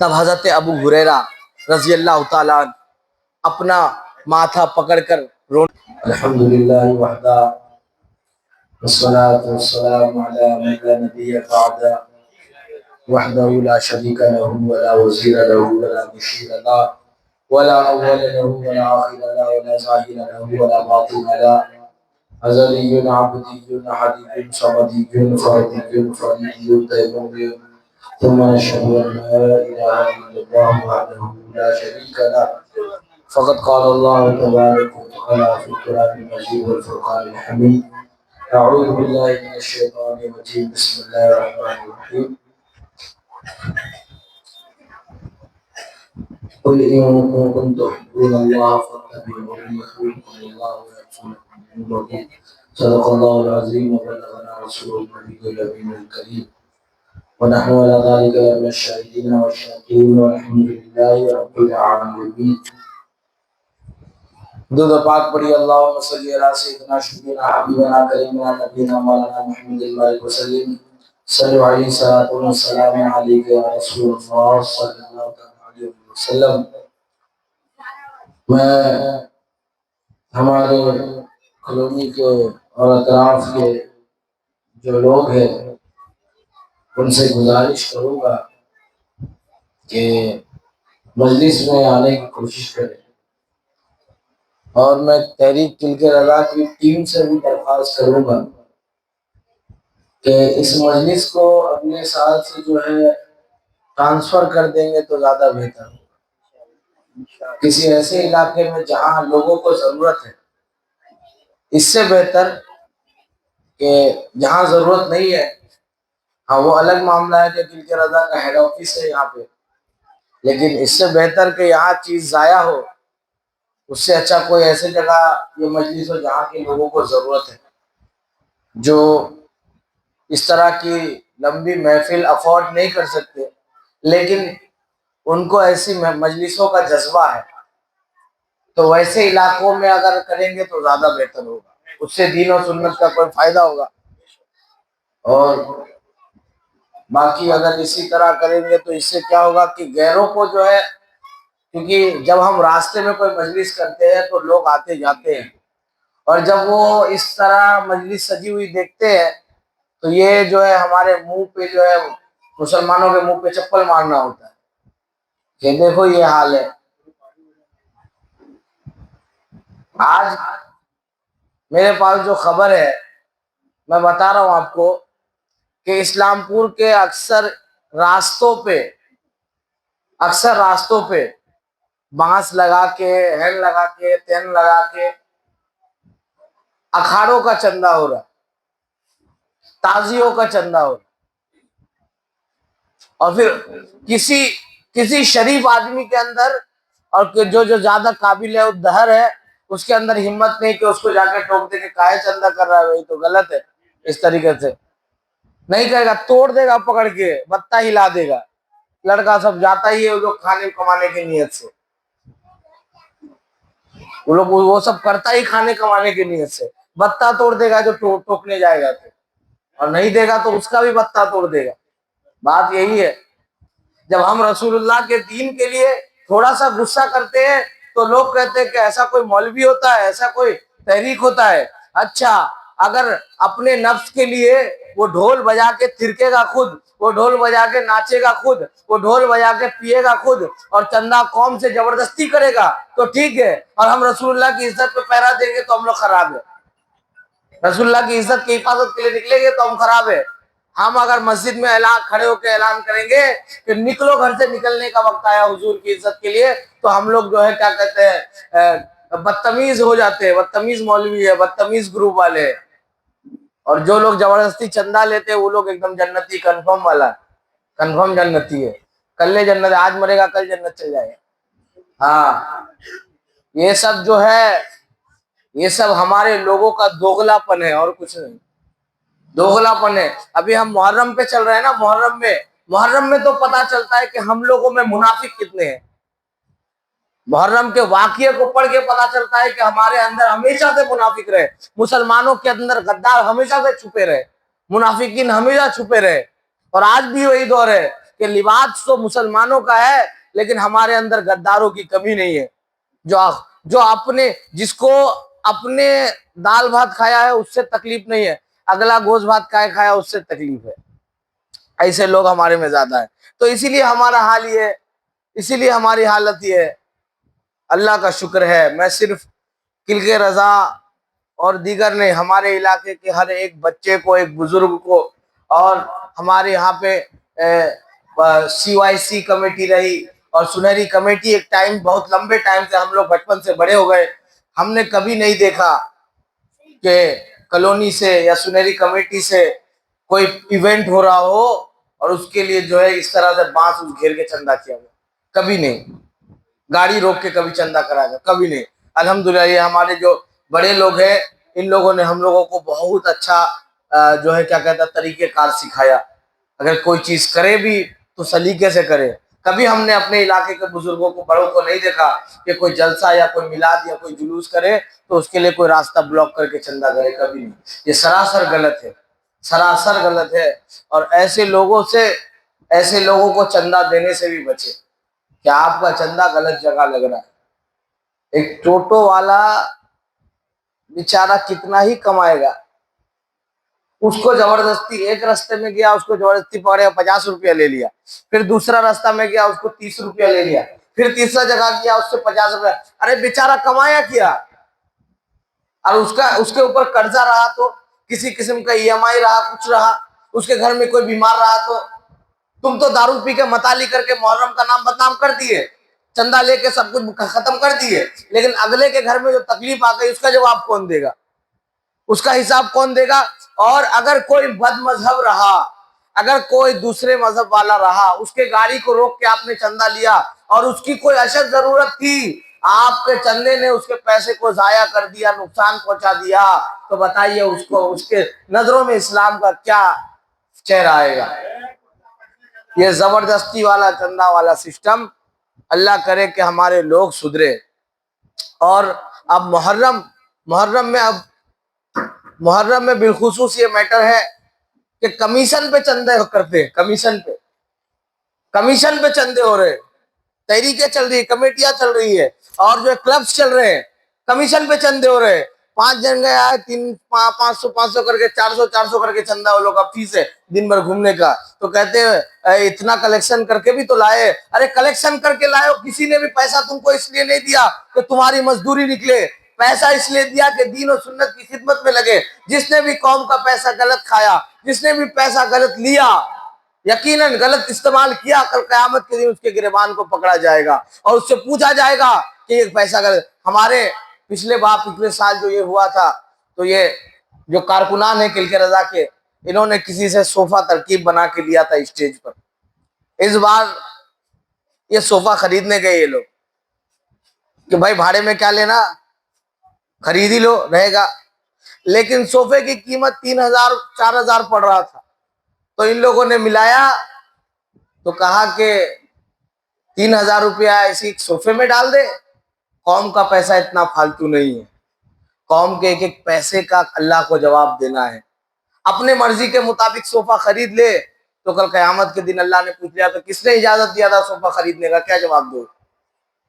تب حضرت ابو ہریرہ رضی اللہ تعالیٰ عنہ اپنا ماتھا پکڑ کر رونے الحمدللہ وحدہ والصلاة والسلام علی من لا نبی بعدہ وحدہ لا شریک لہ ولا وزیر لہ ولا مشیر لہ ولا اول لہ ولا آخر لہ ولا ظاہر لہ ولا باطن لہ ازلی عبدی حدیث صمدی فردی فردی تیموری ثم نشهد أن لا إله إلا الله وحده لا شريك له فقد قال الله تبارك وتعالى في القرآن المجيد والفرقان الحميد أعوذ بالله من الشيطان الرجيم بسم الله الرحمن الرحيم قل إن كنتم تحبون الله فاتبعوني يحببكم الله ويغفر لكم ذنوبكم صدق الله العظيم وبلغنا رسوله النبي الأمين الكريم ونحن على ذلك من الشاهدين والشاكرين والحمد لله رب العالمين. درود پاک پڑھی اللہم صلی علی سیدنا شفیعنا حبیبنا کریمنا نبینا مولانا محمد المالک وسلم صلی علیہ الصلوۃ والسلام علیک یا رسول اللہ صلی اللہ علیہ وسلم. میں ہمارے کالونی کے اور اطراف کے جو لوگ ہیں ان سے گزارش کروں گا کہ مجلس میں آنے کی کوشش کریں، اور میں تحریک تلک رضا کی ٹیم سے بھی درخواست کروں گا کہ اس مجلس کو اگلے سال سے جو ہے ٹرانسفر کر دیں گے تو زیادہ بہتر ہوگا، کسی ایسے علاقے میں جہاں لوگوں کو ضرورت ہے. اس سے بہتر کہ جہاں ضرورت نہیں ہے، ہاں وہ الگ معاملہ ہے کہ تلک رضا کا ہیڈ آفس ہے یہاں پہ، لیکن اس سے بہتر کہ یہاں چیز ضائع ہو، اس سے اچھا کوئی ایسے جگہ یہ مجلس ہو جہاں کے لوگوں کو ضرورت ہے، جو اس طرح کی لمبی محفل افورڈ نہیں کر سکتے لیکن ان کو ایسی مجلسوں کا جذبہ ہے. تو ویسے علاقوں میں اگر کریں گے تو زیادہ بہتر ہوگا، اس سے دین و سنت کا کوئی فائدہ ہوگا. اور باقی اگر اسی طرح کریں گے تو اس سے کیا ہوگا کہ غیروں کو جو ہے، کیونکہ جب ہم راستے میں کوئی مجلس کرتے ہیں تو لوگ آتے جاتے ہیں، اور جب وہ اس طرح مجلس سجی ہوئی دیکھتے ہیں تو یہ جو ہے ہمارے منہ پہ جو ہے، مسلمانوں کے منہ پہ چپل مارنا ہوتا ہے کہ دیکھو یہ حال ہے. آج میرے پاس جو خبر ہے میں بتا رہا ہوں آپ کو کہ اسلام پور کے اکثر راستوں پہ بانس لگا کے، ہین لگا کے، تین لگا کے اکھاڑوں کا چندہ ہو رہا، تازیوں کا چندہ ہو رہا، اور پھر کسی شریف آدمی کے اندر، اور جو زیادہ قابل ہے دہر ہے، اس کے اندر ہمت نہیں کہ اس کو جا کے ٹوک دے کہ کاہے چندہ کر رہا ہے، وہی تو غلط ہے. اس طریقے سے نہیں کرے گا، توڑ دے گا پکڑ کے، بتہ ہلا دے گا. لڑکا سب جاتا ہی ہے وہ لوگ کھانے کمانے کی نیت سے، وہ سب کرتا ہی کھانے کمانے کی نیت سے. بتہ توڑ دے گا جو ٹوکنے جائے گا تو، اور نہیں دے گا تو اس کا بھی بتہ توڑ دے گا. بات یہی ہے. جب ہم رسول اللہ کے دین کے لیے تھوڑا سا غصہ کرتے ہیں تو لوگ کہتے ہیں کہ ایسا کوئی مولوی ہوتا ہے، ایسا کوئی تحریک ہوتا ہے. اچھا، اگر اپنے نفس کے لیے وہ ڈھول بجا کے تھرکے گا خود، وہ ڈھول بجا کے ناچے گا خود، وہ ڈھول بجا کے پیے گا خود، اور چندہ قوم سے زبردستی کرے گا تو ٹھیک ہے، اور ہم رسول اللہ کی عزت پہ پہرا دیں گے تو ہم لوگ خراب ہے. رسول اللہ کی عزت کی حفاظت کے لیے نکلیں گے تو ہم خراب ہے. ہم اگر مسجد میں کھڑے ہو کے اعلان کریں گے کہ نکلو گھر سے، نکلنے کا وقت آیا حضور کی عزت کے لیے، تو ہم لوگ جو ہے کیا کہتے ہیں، بدتمیز ہو جاتے ہیں. بدتمیز مولوی ہے، بدتمیز گروپ والے. اور جو لوگ زبردستی چندہ لیتے ہیں وہ لوگ ایک دم جنتی، کنفرم والا، کنفرم جنتی ہے. کل جنت، آج مرے گا کل جنت چل جائے گا. ہاں، یہ سب جو ہے، یہ سب ہمارے لوگوں کا دوغلا پن ہے اور کچھ نہیں. دوغلا پن ہے. ابھی ہم محرم پہ چل رہے ہیں نا، محرم میں تو پتا چلتا ہے کہ ہم لوگوں میں منافق کتنے ہیں. محرم کے واقعے کو پڑھ کے پتا چلتا ہے کہ ہمارے اندر ہمیشہ سے منافق رہے، مسلمانوں کے اندر غدار ہمیشہ سے چھپے رہے، منافقین ہمیشہ چھپے رہے. اور آج بھی وہی دور ہے. کہ لباس تو مسلمانوں کا ہے لیکن ہمارے اندر غداروں کی کمی نہیں ہے، جو اپنے جس کو اپنے دال بھات کھایا ہے اس سے تکلیف نہیں ہے، اگلا گوشت بھات کھایا اس سے تکلیف ہے۔ ایسے لوگ ہمارے میں زیادہ ہیں، تو اسی لیے ہمارا حال یہ ہے، اسی لیے ہماری حالت یہ ہے۔ اللہ کا شکر ہے، میں صرف کلک رضا اور دیگر نہیں، ہمارے علاقے کے ہر ایک بچے کو، ایک بزرگ کو، اور ہمارے یہاں پہ CYC کمیٹی رہی اور سنہری کمیٹی ایک ٹائم، بہت لمبے ٹائم سے، ہم لوگ بچپن سے بڑے ہو گئے، ہم نے کبھی نہیں دیکھا کہ کالونی سے یا سنہری کمیٹی سے کوئی ایونٹ ہو رہا ہو اور اس کے لیے جو ہے اس طرح سے بانس گھیر کے چندہ کیا گیا، کبھی نہیں۔ گاڑی روک کے کبھی چندہ کرا گیا، کبھی نہیں۔ الحمدللہ یہ ہمارے جو بڑے لوگ ہیں، ان لوگوں نے ہم لوگوں کو بہت اچھا جو ہے کیا کہتا ہے طریقہ کار سکھایا، اگر کوئی چیز کرے بھی تو سلیقے سے کرے۔ کبھی ہم نے اپنے علاقے کے بزرگوں کو، بڑوں کو نہیں دیکھا کہ کوئی جلسہ یا کوئی میلاد یا کوئی جلوس کرے تو اس کے لیے کوئی راستہ بلاک کر کے چندہ کرے، کبھی نہیں۔ یہ سراسر غلط ہے، سراسر غلط ہے، اور ایسے لوگوں کو چندہ دینے سے بھی بچے کہ آپ کا چندہ غلط جگہ لگ رہا ہے۔ ایک ٹوٹو والا بیچارہ کتنا ہی کمائے گا، اس کو زبردستی ایک رستے میں گیا، اس کو زبردستی پکڑے 50 روپیہ لے لیا، پھر دوسرا راستہ میں گیا اس کو 30 روپیہ لے لیا، پھر تیسرا جگہ گیا اس سے 50 روپیہ۔ ارے بیچارہ کمایا کیا؟ اور اس کے اوپر قرضہ رہا تو کسی قسم کا EMI رہا، کچھ رہا، اس کے گھر میں کوئی بیمار رہا تو تم تو دارو پی کے متالی کر کے محرم کا نام بدنام کر دیے، چندہ لے کے سب کچھ ختم کر دیے، لیکن اگلے کے گھر میں جو تکلیف آ گئی اس کا جواب کون دے گا؟ اس کا حساب کون دے گا؟ اور اگر کوئی بد مذہب رہا، اگر کوئی دوسرے مذہب والا رہا، اس کے گاڑی کو روک کے آپ نے چندہ لیا اور اس کی کوئی اشد ضرورت تھی، آپ کے چندے نے اس کے پیسے کو ضائع کر دیا، نقصان پہنچا دیا، تو بتائیے اس کے نظروں میں اسلام کا کیا چہرہ آئے گا؟ یہ زبردستی والا چندہ والا سسٹم، اللہ کرے کہ ہمارے لوگ سدھرے۔ اور اب محرم میں بالخصوص یہ میٹر ہے کہ کمیشن پہ چندے کرتے ہیں، کمیشن پہ چندے ہو رہے، تحریکیں چل رہی، کمیٹیاں چل رہی ہے، اور جو کلبز چل رہے ہیں، کمیشن پہ چندے ہو رہے ہیں۔ 5 جن گیا ہے، 500 کر کے 400 کر کے چندہ وہ لوگ کا فیس ہے دن بھر گھومنے کا، تو کہتے ہیں اتنا کلیکشن کر کے بھی تو لائے۔ ارے کلیکشن کر کے لائے ہو، کسی نے بھی پیسہ تم کو اس لیے نہیں دیا کہ تمہاری مزدوری نکلے، پیسہ اس لیے دیا کہ دین و سنت کی خدمت میں لگے۔ جس نے بھی قوم کا پیسہ غلط کھایا، جس نے بھی پیسہ غلط لیا، یقیناً غلط استعمال کیا، کل قیامت کے دن اس کے گریبان کو پکڑا جائے گا اور اس سے پوچھا جائے گا کہ یہ پیسہ غلط۔ ہمارے پچھلے سال جو یہ ہوا تھا، تو یہ جو کارکنان ہیں کلک رضا کے، انہوں نے کسی سے صوفہ ترکیب بنا کے لیا تھا اسٹیج پر۔ اس بار یہ صوفہ خریدنے گئے یہ لوگ کہ بھائی بھاڑے میں کیا لینا، خرید ہی لو، رہے گا، لیکن صوفے کی قیمت 3000 4000 پڑ رہا تھا، تو ان لوگوں نے ملایا تو کہا کہ 3000 روپیہ ایسی صوفے میں ڈال دے، قوم کا پیسہ اتنا فالتو نہیں ہے، قوم کے ایک ایک پیسے کا اللہ کو جواب دینا ہے۔ اپنے مرضی کے مطابق صوفہ خرید لے تو کل قیامت کے دن اللہ نے پوچھ لیا تو کس نے اجازت دیا تھا صوفہ خریدنے کا، کیا جواب دو؟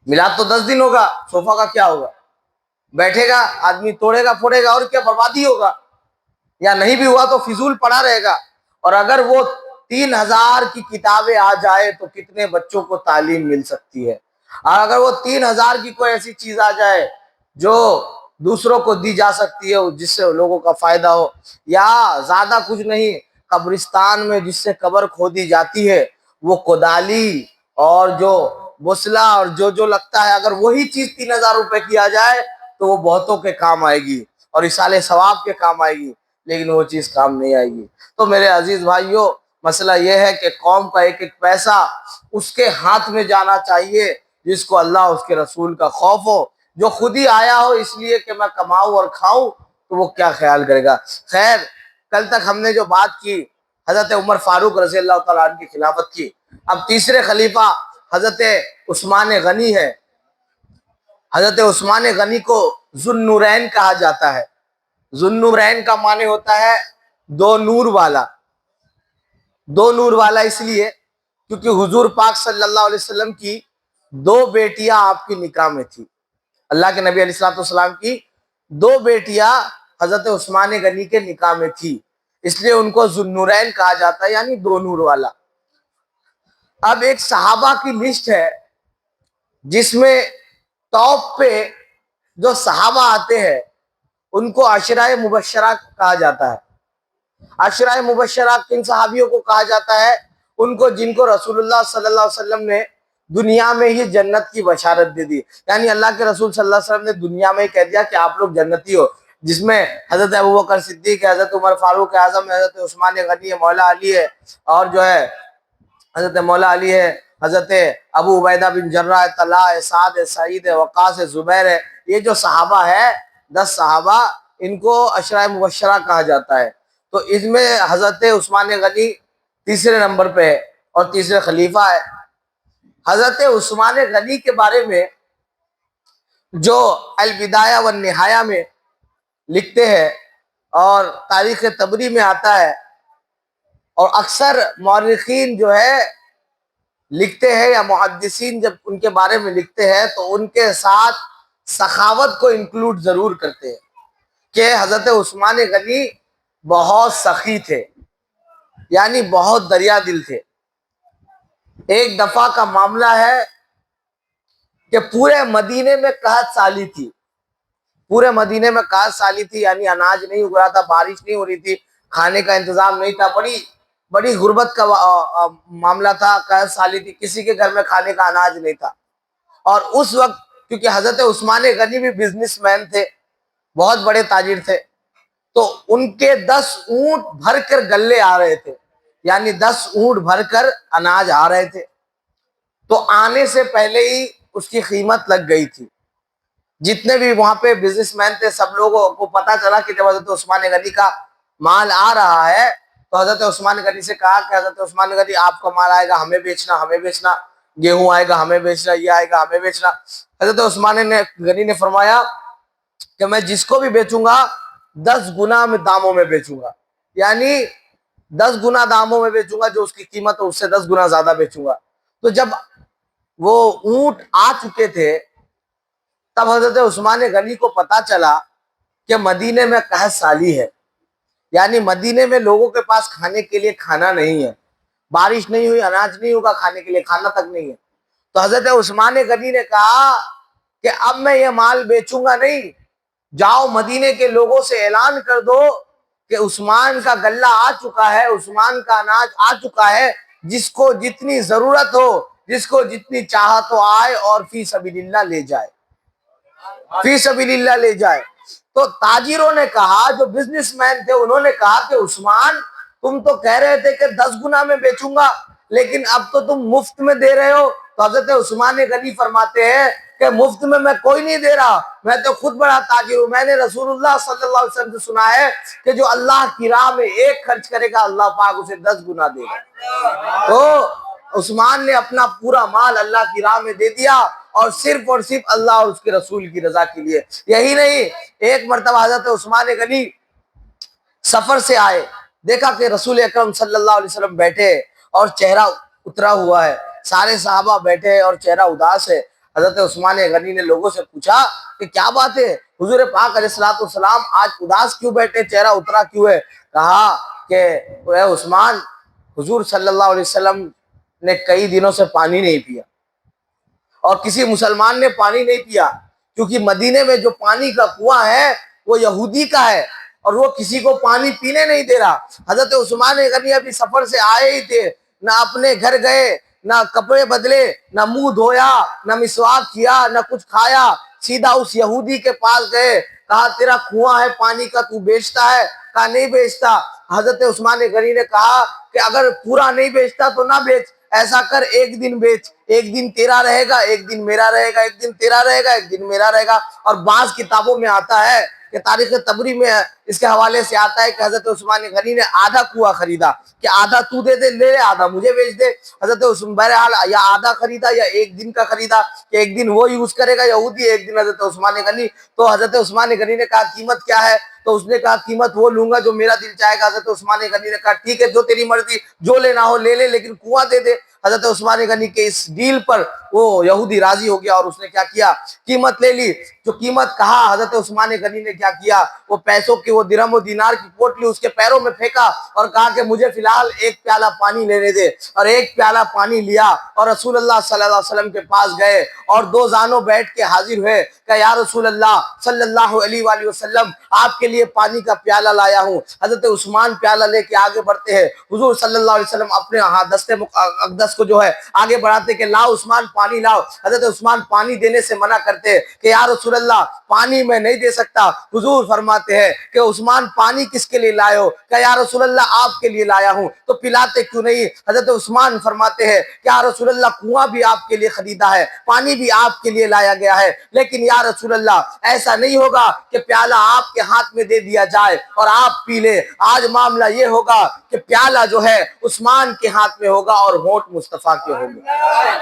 میلاد تو 10 دن ہوگا، صوفہ کا کیا ہوگا؟ بیٹھے گا آدمی، توڑے گا پھوڑے گا، اور کیا بربادی ہوگا، یا نہیں بھی ہوا تو فضول پڑا رہے گا۔ اور اگر وہ 3000 کی کتابیں آ جائے تو کتنے بچوں کو تعلیم مل سکتی ہے، اور اگر وہ 3000 کی کوئی ایسی چیز آ جائے جو دوسروں کو دی جا سکتی ہے، جس سے لوگوں کا فائدہ ہو، یا زیادہ کچھ نہیں، قبرستان میں جس سے قبر کھودی جاتی ہے وہ کدالی اور جو بسلا اور جو لگتا ہے، اگر وہی چیز 3000 روپے کی آ جائے تو وہ بہتوں کے کام آئے گی اور اصالِ ثواب کے کام آئے گی، لیکن وہ چیز کام نہیں آئے گی۔ تو میرے عزیز بھائیوں، مسئلہ یہ ہے کہ قوم کا ایک ایک پیسہ اس کے ہاتھ میں جانا چاہیے جس کو اللہ اس کے رسول کا خوف ہو، جو خود ہی آیا ہو اس لیے کہ میں کماؤں اور کھاؤں، تو وہ کیا خیال کرے گا۔ خیر، کل تک ہم نے جو بات کی حضرت عمر فاروق رضی اللہ تعالیٰ عنہ کی خلافت کی، اب تیسرے خلیفہ حضرت عثمان غنی ہے۔ حضرت عثمان غنی کو ذو النورین کہا جاتا ہے۔ ذو النورین کا معنی ہوتا ہے دو نور والا۔ دو نور والا اس لیے کیونکہ حضور پاک صلی اللہ علیہ وسلم کی 2 بیٹیاں آپ کی نکاح میں تھی. اللہ کے نبی علیہ السلام کی 2 بیٹیاں حضرت عثمان غنی کے نکاح میں تھی، اس لیے ان کو ذو النورین کہا جاتا ہے، یعنی 2 نور والا. اب ایک صحابہ کی لسٹ ہے جس میں ٹاپ پہ جو صحابہ آتے ہیں ان کو عشرہ مبشرہ کہا جاتا ہے. عشرہ مبشرہ کن صحابیوں کو کہا جاتا ہے؟ ان کو جن کو رسول اللہ صلی اللہ علیہ وسلم نے دنیا میں ہی جنت کی بشارت دے دی. یعنی اللہ کے رسول صلی اللہ علیہ وسلم نے دنیا میں ہی کہہ دیا کہ آپ لوگ جنتی ہو، جس میں حضرت ابوبکر صدیق ہے، حضرت عمر فاروق اعظم ہے، حضرت عثمان غنی ہے، مولا علی ہے، اور جو ہے حضرت مولا علی ہے، حضرت ابو عبیدہ بن جرہ ہے، طلحہ ہے، سعد ہے، سعید ہے، وقاص ہے، زبیر ہے. یہ جو صحابہ ہے 10 صحابہ، ان کو عشرہ مبشرہ کہا جاتا ہے. تو اس میں حضرت عثمان غنی تیسرے نمبر پہ ہے اور تیسرے خلیفہ ہے. حضرت عثمان غنی کے بارے میں جو البدایہ والنہایہ میں لکھتے ہیں اور تاریخ طبری میں آتا ہے، اور اکثر مورخین جو ہے لکھتے ہیں یا محدثین جب ان کے بارے میں لکھتے ہیں تو ان کے ساتھ سخاوت کو انکلوڈ ضرور کرتے ہیں کہ حضرت عثمان غنی بہت سخی تھے، یعنی بہت دریا دل تھے. ایک دفعہ کا معاملہ ہے کہ پورے مدینے میں قحط سالی تھی. پورے مدینے میں قحط سالی تھی، یعنی اناج نہیں اگ رہا تھا، بارش نہیں ہو رہی تھی، کھانے کا انتظام نہیں تھا، بڑی غربت کا معاملہ تھا، قحط سالی تھی، کسی کے گھر میں کھانے کا اناج نہیں تھا. اور اس وقت کیونکہ حضرت عثمان غنی بھی بزنس مین تھے، بہت بڑے تاجر تھے، تو ان کے 10 اونٹ بھر کر گلے آ رہے تھے، یعنی 10 اونٹ بھر کر اناج آ رہے تھے. تو آنے سے پہلے ہی اس کی قیمت لگ گئی تھی. جتنے بھی وہاں پہ بزنس مین تھے سب لوگوں کو پتا چلا کہ جب حضرت عثمان غنی کا مال آ رہا ہے تو حضرت عثمان غنی سے کہا کہ حضرت عثمان غنی آپ کا مال آئے گا ہمیں بیچنا، گیہوں آئے گا ہمیں بیچنا، یہ آئے گا ہمیں بیچنا. حضرت عثمان غنی نے فرمایا کہ میں جس کو بھی بیچوں گا 10 گنا میں داموں میں بیچوں گا، یعنی 10 گنا داموں میں بیچوں گا، جو اس کی قیمت ہے اس سے 10 گنا زیادہ بیچوں گا. تو جب وہ اونٹ آ چکے تھے تب حضرت عثمان غنی کو پتا چلا کہ مدینے میں قحط سالی ہے، یعنی مدینے میں لوگوں کے پاس کھانے کے لیے کھانا نہیں ہے، بارش نہیں ہوئی، اناج نہیں ہوگا، کھانے کے لیے کھانا تک نہیں ہے. تو حضرت عثمان غنی نے کہا کہ اب میں یہ مال بیچوں گا نہیں، جاؤ مدینے کے لوگوں سے اعلان کر دو کہ عثمان کا غلہ آ چکا ہے، عثمان کا اناج آ چکا ہے، جس کو جتنی ضرورت ہو، جس کو جتنی چاہت ہو آئے اور فی سبیل اللہ لے جائے، فی سبیل اللہ لے جائے. تو تاجروں نے کہا، جو بزنس مین تھے انہوں نے کہا کہ عثمان تم تو کہہ رہے تھے کہ 10 گنا میں بیچوں گا، لیکن اب تو تم مفت میں دے رہے ہو. تو حضرت عثمان غنی فرماتے ہیں کہ مفت میں کوئی نہیں دے رہا، میں تو خود بڑا تاجر ہوں. میں نے رسول اللہ صلی اللہ علیہ وسلم سے سنا ہے کہ جو اللہ کی راہ میں 1 خرچ کرے گا اللہ پاک اسے 10 گنا دے گا. تو عثمان نے اپنا پورا مال اللہ کی راہ میں دے دیا، اور صرف اللہ اور اس کے رسول کی رضا کے لیے. یہی نہیں، ایک مرتبہ حضرت عثمان غنی سفر سے آئے، دیکھا کہ رسول اکرم صلی اللہ علیہ وسلم بیٹھے اور چہرہ اترا ہوا ہے، سارے صحابہ بیٹھے اور چہرہ اداس ہے. حضرت عثمان غنی نے لوگوں سے پوچھا کہ کیا بات ہے، حضور پاک علیہ السلام آج اداس کیوں بیٹھے، چہرہ اترا کیوں ہے؟ کہا کہ اے عثمان، حضور صلی اللہ علیہ وسلم نے کئی دنوں سے پانی نہیں پیا، اور کسی مسلمان نے پانی نہیں پیا، کیونکہ مدینے میں جو پانی کا کنواں ہے وہ یہودی کا ہے اور وہ کسی کو پانی پینے نہیں دے رہا. حضرت عثمان غنی ابھی سفر سے آئے ہی تھے، نہ اپنے گھر گئے، نہ کپڑے بدلے، نہ منہ دھویا، نہ مسواک کیا، نہ کچھ کھایا، سیدھا اس یہودی کے پاس گئے. کہا تیرا کنواں ہے پانی کا، تو بیچتا ہے؟ کہا نہیں بیچتا. حضرت عثمان غنی نے کہا کہ اگر پورا نہیں بیچتا تو نہ بیچ، ایسا کر 1 دن بیچ، 1 دن تیرا رہے گا، 1 دن میرا رہے گا، 1 دن تیرا رہے گا، 1 دن میرا رہے گا. اور بعض کتابوں میں آتا ہے کہ تاریخ طبری میں اس کے حوالے سے آتا ہے کہ حضرت عثمان غنی نے آدھا کنواں خریدا، کہ آدھا تو دے دے لے، آدھا مجھے بیچ دے. حضرت عثمان بہرحال یا آدھا خریدا یا 1 دن کا خریدا، کہ 1 دن وہ یوز کرے گا یہودی، 1 دن حضرت عثمان غنی. تو حضرت عثمان غنی نے کہا قیمت کیا ہے؟ تو اس نے کہا قیمت وہ لوں گا جو میرا دل چاہے گا۔ حضرت عثمان غنی نے کہا ٹھیک ہے، جو تیری مرضی، جو لینا ہو لے لے، لیکن کنواں دے دے۔ حضرت عثمان غنی کے اس ڈیل پر وہ یہودی راضی ہو گیا اور اس نے کیا کیا، قیمت لے لی۔ جو قیمت کہا، حضرت عثمان غنی نے کیا کیا، وہ پیسوں کی، وہ درہم و دینار کی پوٹلی اس کے پیروں میں پھینکا اور کہا کہ مجھے فی الحال ایک پیالہ پانی لینے دے، اور ایک پیالہ پانی لیا اور رسول اللہ صلی اللہ علیہ وسلم کے پاس گئے اور دو زانوں بیٹھ کے حاضر ہوئے کہ یا رسول اللہ صلی اللہ علیہ وآلہ وسلم، آپ کے لیے پانی کا پیالہ لایا ہوں۔ حضرت عثمان پیالہ لے کے آگے بڑھتے ہیں، حضور صلی اللہ علیہ وسلم اپنے دست اقدس کو جو ہے آگے بڑھاتے کہ لاؤ عثمان پانی لاؤ۔ حضرت عثمان پانی دینے سے منع کرتے کہ یا رسول اللہ پانی میں نہیں دے سکتا۔ حضور فرماتے ہیں کہ عثمان پانی کس کے لیے لائے ہو؟ کہ یا رسول اللہ آپ کے لیے لایا ہوں، تو پلاتے کیوں نہیں؟ حضرت عثمان فرماتے ہیں کہ یا رسول اللہ کنواں بھی آپ کے لیے خریدا ہے، پانی بھی آپ کے لیے لایا گیا ہے، لیکن یا رسول اللہ ایسا نہیں ہوگا کہ پیالہ آپ کے ہاتھ میں دے دیا جائے اور آپ پی لے۔ آج معاملہ یہ ہوگا کہ پیالہ جو ہے عثمان کے ہاتھ میں ہوگا اور ہونٹ مصطفیٰ کے ہوں گے،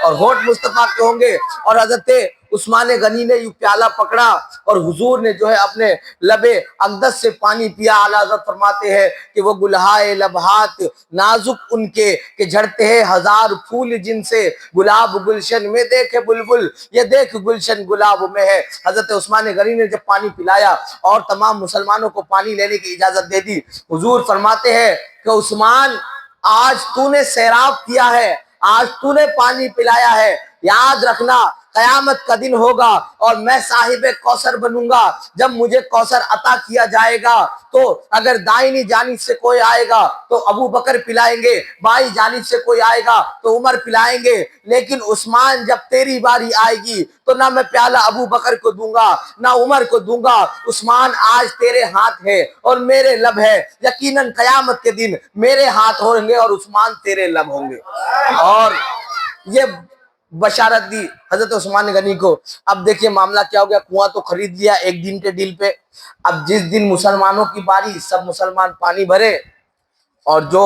اور ہونٹ مصطفیٰ کے ہوں گے۔ اور حضرت عثمان غنی نے یہ پیالہ پکڑا اور حضور نے جو ہے اپنے لب اقدس سے پانی پیا۔ اعلیٰ حضرت فرماتے ہیں کہ وہ گلہائے لبہات نازک ان کے کہ جھڑتے ہیں ہزار پھول جن سے، گلاب گلشن میں دیکھے بلبل یہ دیکھ گلشن گلاب میں ہے۔ حضرت عثمان غنی نے جب پانی پلایا اور تمام مسلمانوں کو پانی لینے کی اجازت دے دی، حضور فرماتے ہیں کہ عثمان آج تو نے سیراب کیا ہے، آج تو نے پانی پلایا ہے، یاد رکھنا قیامت کا دن ہوگا اور میں صاحب کوثر بنوں گا۔ جب مجھے کوثر عطا کیا جائے گا تو اگر دائنی جانب سے کوئی آئے گا تو ابو بکر پلائیں گے، بائیں جانب سے کوئی آئے گا تو عمر پلائیں گے، لیکن عثمان جب تیری باری آئے گی تو نہ میں پیالہ ابو بکر کو دوں گا نہ عمر کو دوں گا۔ عثمان آج تیرے ہاتھ ہے اور میرے لب ہے، یقیناً قیامت کے دن میرے ہاتھ ہوں گے اور عثمان تیرے لب ہوں گے۔ اور یہ بشارت دی حضرت عثمان غنی کو۔ اب دیکھیے معاملہ کیا ہو گیا، کنواں تو خرید لیا ایک دن کے ڈیل پہ۔ اب جس دن مسلمانوں کی باری، سب مسلمان پانی بھرے اور جو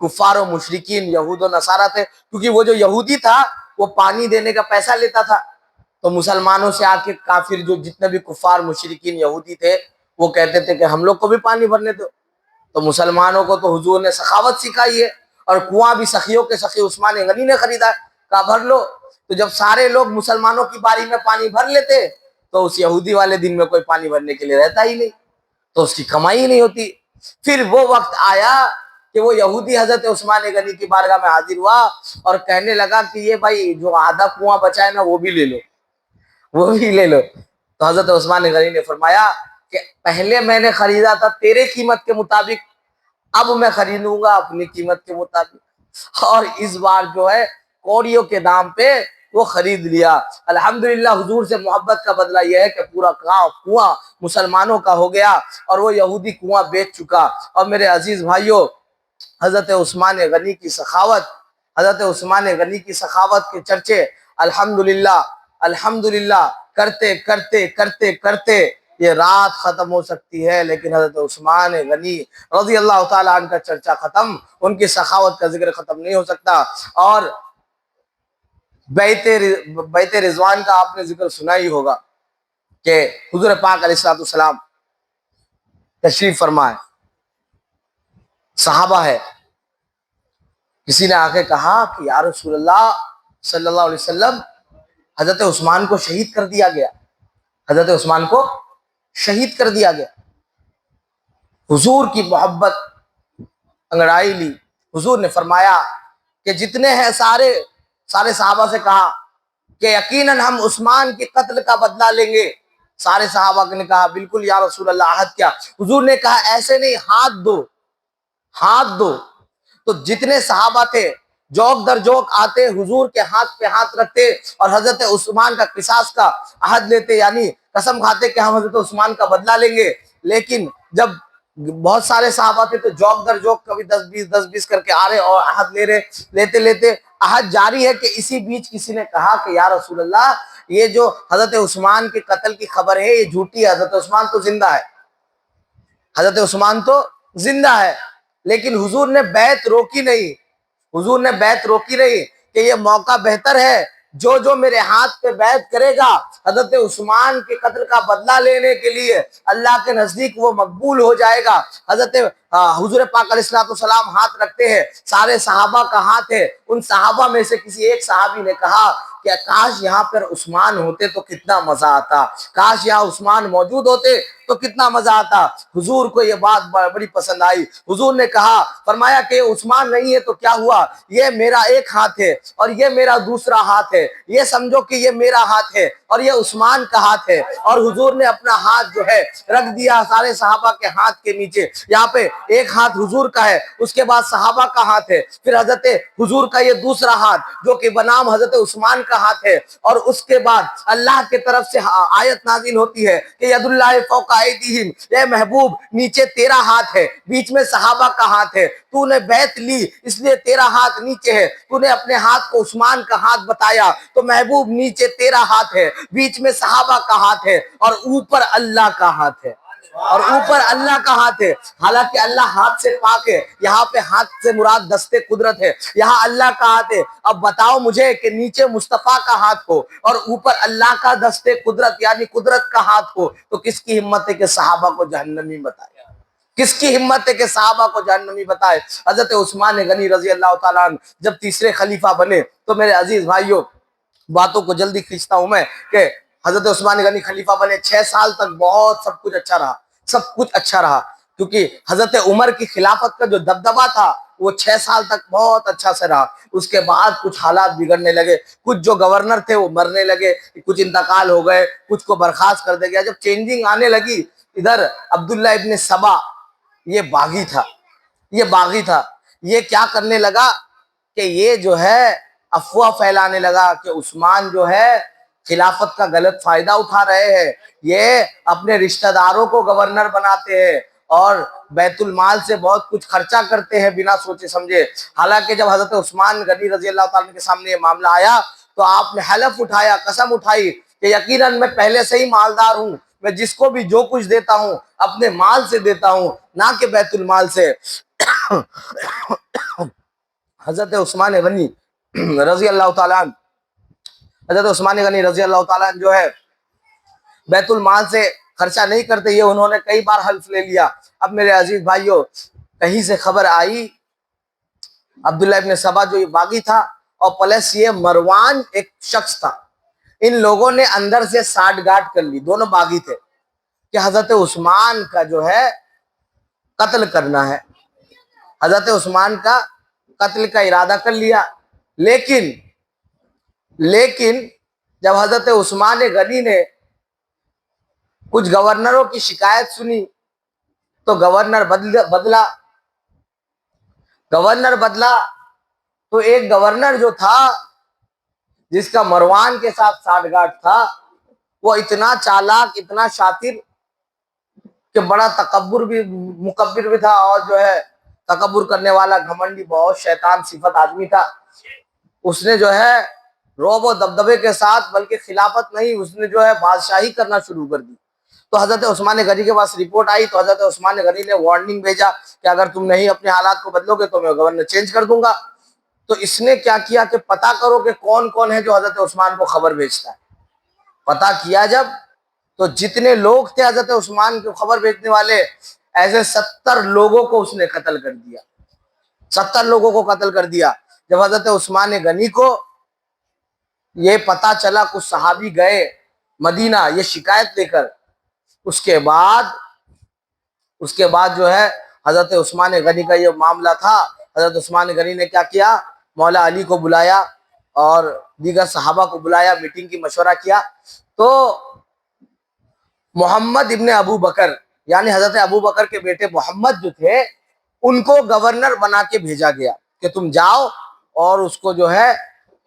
کفار و مشرکین یہود و نصارہ تھے، کیونکہ وہ جو یہودی تھا وہ پانی دینے کا پیسہ لیتا تھا، تو مسلمانوں سے آ کے کافر جو جتنے بھی کفار مشرکین یہودی تھے وہ کہتے تھے کہ ہم لوگ کو بھی پانی بھرنے دو۔ تو مسلمانوں کو تو حضور نے سخاوت سکھائی ہے، اور کنواں بھی سخیوں کے سخی عثمان غنی نے خریدا ہے، کہا بھر لو۔ تو جب سارے لوگ مسلمانوں کی باری میں پانی بھر لیتے تو اس یہودی والے دن میں کوئی پانی بھرنے کے لیے رہتا ہی نہیں، تو اس کی کمائی ہی نہیں ہوتی۔ پھر وہ وقت آیا کہ وہ یہودی حضرت عثمان غنی کی بارگاہ میں حاضر ہوا اور کہنے لگا کہ یہ بھائی جو آدھا کنواں بچا ہے نا وہ بھی لے لو، وہ بھی لے لو۔ تو حضرت عثمان غنی نے فرمایا کہ پہلے میں نے خریدا تھا تیرے قیمت کے مطابق، اب میں خریدوں گا اپنی قیمت کے مطابق، اور اس بار جو ہے کوڑیوں کے دام پہ وہ خرید لیا۔ الحمدللہ حضور سے محبت کا بدلہ یہ ہے کہ پورا کنواں مسلمانوں کا ہو گیا اور وہ یہودی کنواں بیچ چکا۔ اور میرے عزیز بھائیوں، حضرت عثمان غنی کی سخاوت، حضرت عثمان غنی کی سخاوت کے چرچے الحمدللہ الحمدللہ کرتے کرتے کرتے کرتے یہ رات ختم ہو سکتی ہے، لیکن حضرت عثمان غنی رضی اللہ تعالیٰ عنہ کا چرچا ختم، ان کی سخاوت کا ذکر ختم نہیں ہو سکتا۔ اور بیت رضوان کا آپ نے ذکر سنا ہی ہوگا کہ حضور پاک علیہ الصلوۃ والسلام تشریف فرمائے، صحابہ ہے، کسی نے آ کے کہا کہ یا رسول اللہ صلی اللہ علیہ وسلم حضرت عثمان کو شہید کر دیا گیا، حضرت عثمان کو شہید کر دیا گیا۔ حضور کی محبت انگڑائی لی، حضور نے فرمایا کہ جتنے ہیں سارے صحابہ سے کہا کہ یقیناً ہم عثمان کے قتل کا بدلہ لیں گے۔ سارے صحابہ نے کہا بالکل یا رسول اللہ، عہد کیا؟ حضور نے کہا ایسے نہیں، ہاتھ دو، ہاتھ دو۔ تو جتنے صحابہ تھے جوک در جوک آتے، حضور کے ہاتھ پہ ہاتھ رکھتے اور حضرت عثمان کا قصاص کا عہد لیتے، یعنی قسم کھاتے کہ ہم حضرت عثمان کا بدلہ لیں گے۔ لیکن جب بہت سارے صحابہ تھے تو جوک در جوک کبھی 10-20 کر کے آ رہے اور عہد لے رہے، لیتے عہد جاری ہے کہ اسی بیچ کسی نے کہا کہ یا رسول اللہ یہ جو حضرت عثمان کے قتل کی خبر ہے یہ جھوٹی ہے، حضرت عثمان تو زندہ ہے، حضرت عثمان تو زندہ ہے۔ لیکن حضور نے بیعت روکی نہیں، حضور نے بیعت روکی نہیں کہ یہ موقع بہتر ہے جو میرے ہاتھ پہ بیعت کرے گا حضرت عثمان کے قتل کا بدلہ لینے کے لیے اللہ کے نزدیک وہ مقبول ہو جائے گا۔ حضرت حضور پاک علیہ الصلوۃ والسلام ہاتھ رکھتے ہیں، سارے صحابہ کا ہاتھ ہے، ان صحابہ میں سے کسی ایک صحابی نے کہا کہ کاش یہاں پر عثمان ہوتے تو کتنا مزہ آتا، کاش یہاں عثمان موجود ہوتے تو کتنا مزہ آتا۔ حضور کو یہ بات بڑی پسند آئی۔ حضور نے کہا، فرمایا کہ عثمان نہیں ہے تو کیا ہوا، یہ میرا ایک ہاتھ ہے اور یہ میرا دوسرا ہاتھ ہے، یہ سمجھو کہ یہ میرا ہاتھ ہے اور یہ عثمان کا ہاتھ ہے۔ اور حضور نے اپنا ہاتھ جو ہے رکھ دیا سارے صحابہ کے ہاتھ کے نیچے، یہاں پہ ایک ہاتھ حضور کا ہے، اس کے بعد صحابہ کا ہاتھ ہے، پھر حضرت حضور کا یہ دوسرا ہاتھ جو کہ بنام حضرت عثمان کا ہاتھ ہے، اور اس کے بعد اللہ کے طرف سے آیت نازل ہوتی ہے کہ ید اللہ فوق ایدیہم، اے محبوب نیچے تیرا ہاتھ ہے، بیچ میں صحابہ کا ہاتھ ہے، تو نے بیعت لی اس لیے تیرا ہاتھ نیچے ہے، تو نے اپنے ہاتھ کو عثمان کا ہاتھ بتایا تو محبوب نیچے تیرا ہاتھ ہے، بیچ میں صحابہ کا ہاتھ ہے اور اوپر اللہ کا ہاتھ ہے، اور اوپر اللہ کا ہاتھ ہے۔ حالانکہ اللہ ہاتھ سے پاک ہے، یہاں پہ ہاتھ سے مراد دستے قدرت ہے، یہاں اللہ کا ہاتھ ہے۔ اب بتاؤ مجھے کہ نیچے مصطفیٰ کا ہاتھ ہو اور اوپر اللہ کا دستے قدرت یعنی قدرت کا ہاتھ ہو تو کس کی ہمت ہے کہ صحابہ کو جہنمی بتائے، کس کی ہمت ہے کہ صحابہ کو جہنمی بتائے۔ حضرت عثمان غنی رضی اللہ تعالیٰ عنہ جب تیسرے خلیفہ بنے تو میرے عزیز بھائیوں، باتوں کو جلدی کھینچتا ہوں میں، کہ حضرت عثمان غنی خلیفہ بنے 6 سال تک بہت سب کچھ اچھا رہا، سب کچھ اچھا رہا، کیونکہ حضرت عمر کی خلافت کا جو دبدبہ تھا وہ 6 سال تک بہت اچھا سے رہا۔ اس کے بعد کچھ حالات بگڑنے لگے، کچھ جو گورنر تھے وہ مرنے لگے، کچھ انتقال ہو گئے، کچھ کو برخاست کر دیا گیا۔ جب چینجنگ آنے لگی، ادھر عبداللہ ابن سبا یہ باغی تھا، یہ باغی تھا، یہ کیا کرنے لگا کہ یہ جو ہے افواہ پھیلانے لگا کہ عثمان جو ہے خلافت کا غلط فائدہ اٹھا رہے ہیں، یہ اپنے رشتہ داروں کو گورنر بناتے ہیں اور بیت المال سے بہت کچھ خرچہ کرتے ہیں بنا سوچے سمجھے۔ حالانکہ جب حضرت عثمان غنی رضی اللہ تعالیٰ کے سامنے یہ معاملہ آیا تو آپ نے حلف اٹھایا، قسم اٹھائی کہ یقیناً میں پہلے سے ہی مالدار ہوں، میں جس کو بھی جو کچھ دیتا ہوں اپنے مال سے دیتا ہوں نہ کہ بیت المال سے۔ حضرت عثمان غنی رضی اللہ تعالیٰ عنہ، حضرت عثمان غنی رضی اللہ تعالیٰ عنہ جو ہے بیت المال سے خرچہ نہیں کرتے، یہ انہوں نے کئی بار حلف لے لیا۔ اب میرے عزیز بھائیوں، کہیں سے خبر آئی عبداللہ ابن سبا جو یہ باغی تھا اور پلس یہ مروان ایک شخص تھا، ان لوگوں نے اندر سے ساٹھ گاٹھ کر لی، دونوں باغی تھے، کہ حضرت عثمان کا جو ہے قتل کرنا ہے، حضرت عثمان کا قتل کا ارادہ کر لیا۔ لیکن جب حضرت عثمان غنی نے کچھ گورنروں کی شکایت سنی تو گورنر بدلا تو ایک گورنر جو تھا جس کا مروان کے ساتھ ساٹھ گاٹھ تھا، وہ اتنا چالاک، اتنا شاطر کہ بڑا مکبر بھی تھا، اور جو ہے تکبر کرنے والا، گھمنڈی، بہت شیطان صفت آدمی تھا۔ اس نے جو ہے رعب و دبدبے کے ساتھ، بلکہ خلافت نہیں، اس نے جو ہے بادشاہی کرنا شروع کر دی۔ تو حضرت عثمان غنی کے پاس رپورٹ آئی تو حضرت عثمان غنی نے وارننگ بھیجا کہ اگر تم نہیں اپنے حالات کو بدلو گے تو میں گورنر چینج کر دوں گا۔ تو اس نے کیا کیا کہ پتہ کرو کہ کون کون ہے جو حضرت عثمان کو خبر بھیجتا ہے۔ پتہ کیا جب تو جتنے لوگ تھے حضرت عثمان کو خبر بھیجنے والے، ایسے 70 لوگوں کو اس نے قتل کر دیا، 70 لوگوں کو قتل کر دیا۔ جب حضرت عثمان غنی کو یہ پتہ چلا، کچھ صحابی گئے مدینہ یہ شکایت لے کر، اس کے بعد جو ہے حضرت عثمان غنی کا یہ معاملہ تھا، حضرت عثمان غنی نے کیا کیا، مولا علی کو بلایا اور دیگر صحابہ کو بلایا، میٹنگ کی مشورہ کیا۔ تو محمد ابن ابو بکر یعنی حضرت ابو بکر کے بیٹے محمد جو تھے، ان کو گورنر بنا کے بھیجا گیا کہ تم جاؤ اور اس کو جو ہے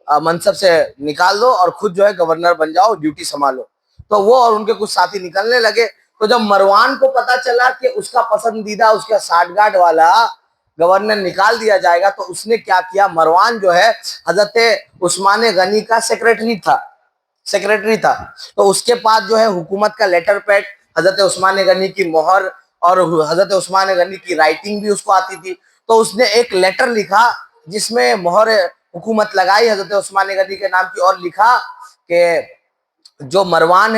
منصب سے نکال دو اور خود جو ہے گورنر بن جاؤ، ڈیوٹی سنبھالو۔ تو وہ اور ان کے کچھ ساتھی نکلنے لگے۔ تو جب مروان کو پتا چلا کہ اس کا پسندیدہ، اس کا ساٹھ گاٹھ والا گورنر نکال دیا جائے گا، تو اس نے کیا کیا، مروان جو ہے حضرت عثمان غنی کا سیکریٹری تھا، تو اس کے پاس جو ہے حکومت کا لیٹر پیڈ، حضرت عثمان غنی کی مہر اور حضرت عثمان غنی کی رائٹنگ بھی اس کو آتی تھی، تو اس نے ایک لیٹر لکھا جس میں مہر حکومت لگائی حضرت عثمان غنی کے نام کی, اور لکھا کہ جو مروان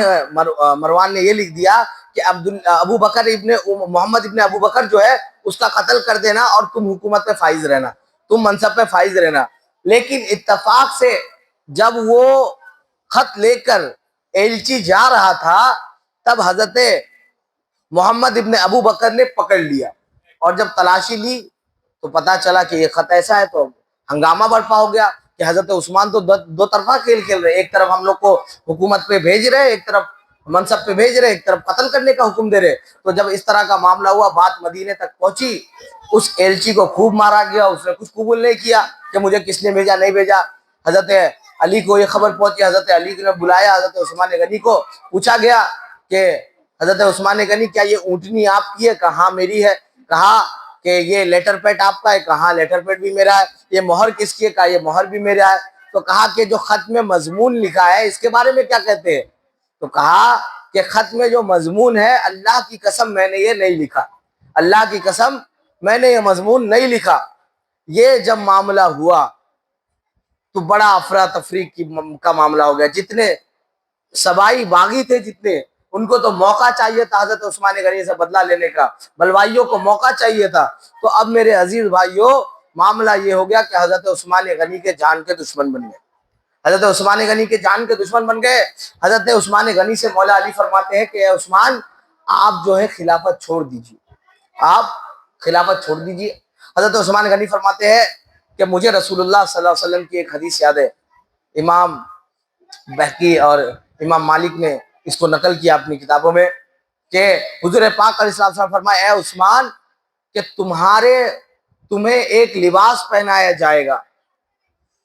نے یہ لکھ دیا کہ ابو بکر محمد ابن ابو بکر جو ہے اس کا قتل کر دینا اور تم حکومت پہ فائز رہنا, تم منصب پہ فائز رہنا. لیکن اتفاق سے جب وہ خط لے کر ایلچی جا رہا تھا تب حضرت محمد ابن ابو بکر نے پکڑ لیا, اور جب تلاشی لی تو پتا چلا کہ یہ خط ایسا ہے, تو ہنگامہ برپا ہو گیا کہ حضرت عثمان تو دو طرفہ کھیل کھیل رہے, ایک طرف ہم لوگ کو حکومت پہ بھیج رہے, ایک طرف منصب پہ بھیج رہے, ایک طرف قتل کرنے کا حکم دے رہے. تو جب اس طرح کا معاملہ ہوا, بات مدینے تک پہنچی, اس ایلچی کو خوب مارا گیا, اس نے کچھ قبول نہیں کیا کہ مجھے کس نے بھیجا نہیں بھیجا. حضرت علی کو یہ خبر پہنچی, حضرت علی نے بلایا حضرت عثمان غنی کو, پوچھا گیا کہ حضرت عثمان غنی کیا یہ اونٹنی آپ کی ہے؟ کہا ہاں میری ہے. کہا کہ یہ لیٹر پیڈ آپ کا ہے؟ کہا ہاں لیٹر پیڈ بھی میرا ہے. یہ مہر کس کی ہے؟ کہا یہ مہر بھی میرا ہے. تو کہا کہ جو خط میں مضمون لکھا ہے اس کے بارے میں کیا کہتے ہیں؟ تو کہا کہ خط میں جو مضمون ہے, اللہ کی قسم میں نے یہ نہیں لکھا, اللہ کی قسم میں نے یہ مضمون نہیں لکھا. یہ جب معاملہ ہوا تو بڑا افراتفری کا معاملہ ہو گیا. جتنے سبائی باغی تھے, جتنے, ان کو تو موقع چاہیے تھا حضرت عثمان غنی سے بدلہ لینے کا, بلوائیوں کو موقع چاہیے تھا. تو اب میرے عزیز بھائیوں, معاملہ یہ ہو گیا کہ حضرت عثمان غنی کے جان کے دشمن بن گئے, حضرت عثمان غنی کے جان کے دشمن بن گئے. حضرت عثمان غنی سے مولا علی فرماتے ہیں کہ اے عثمان, آپ جو ہے خلافت چھوڑ دیجیے, آپ خلافت چھوڑ دیجیے. حضرت عثمان غنی فرماتے ہیں کہ مجھے رسول اللہ صلی اللہ علیہ وسلم کی ایک حدیث یاد ہے, امام بہقی اور امام مالک نے اس کو نقل کیا اپنی کتابوں میں, کہ حضور پاک علیہ الصلوۃ والسلام فرمایا, اے عثمان, کہ تمہیں ایک لباس پہنایا جائے گا